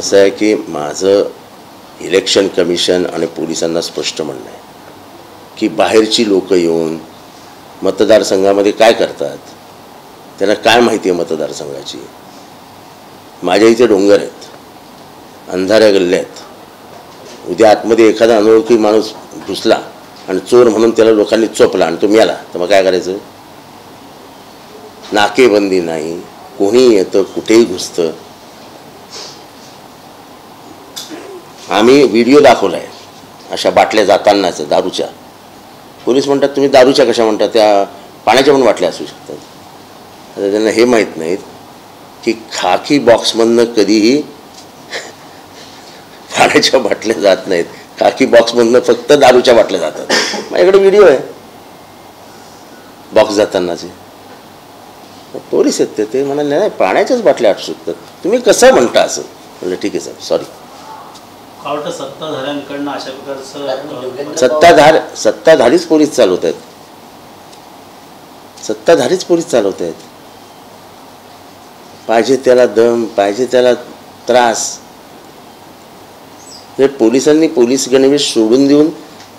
असं आहे की माझं इलेक्शन कमिशन आणि पोलिसांना स्पष्ट म्हणणं आहे की बाहेरची लोक येऊन मतदारसंघामध्ये काय करतात, त्यांना काय माहिती आहे मतदारसंघाची. माझ्या इथे डोंगर आहेत, अंधाऱ्या गल्ल्या आहेत. उद्या आतमध्ये एखादा अनोळखी माणूस घुसला आणि चोर म्हणून त्याला लोकांनी चोपला आणि तो मेला तर मग काय करायचं. नाकेबंदी नाही, कोणीही येतं कुठेही घुसतं. आम्ही व्हिडिओ दाखवला आहे अशा बाटल्या जातानाच दारूच्या. पोलीस म्हणतात तुम्ही दारूच्या कशा म्हणतात, त्या पाण्याच्या पण बाटल्या असू शकतात. आता त्यांना हे माहीत नाहीत की खाकी बॉक्समधनं कधीही पाण्याच्या बाटल्या जात नाहीत. खाकी बॉक्समधनं फक्त दारूच्या बाटल्या जातात. माझ्याकडे व्हिडिओ आहे बॉक्स जातानाचे. पोलीस आहेत ते म्हणाले नाही पाण्याच्याच बाटल्या असू शकतात, तुम्ही कसं म्हणता असं. म्हणलं ठीक आहे साहेब सॉरी. सत्ताधाऱ्यांकडनं अशा प्रकारचं सत्ताधारीच पोलीस चालवत आहेत. सत्ताधारीच पोलीस चालवत आहेत. पाहिजे त्याला दम, पाहिजे त्याला त्रास. तर पोलिसांनी पोलीस गणवेश सोडून देऊन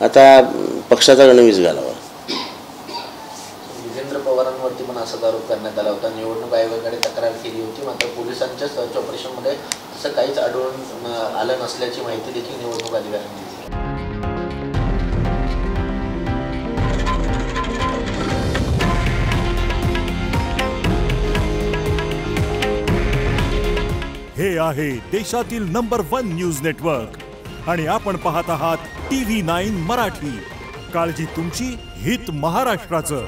आता पक्षाचा गणवेश घालावा. विजेंद्र पवारांवरती पण असाच आरोप करण्यात आला होता. निवडणूक आयोगाकडे तक्रार केली होती, मात्र पोलिसांच्या सर्च ऑपरेशनमध्ये असं काहीच आढळून आलं नसल्याची माहिती देखील निवडणूक अधिकाऱ्यांनी दिली. हे आहे देशातील नंबर 1 न्यूज नेटवर्क आणि आपण पाहत आहात TV9 मराठी. काळजी तुमची, हित महाराष्ट्राचं.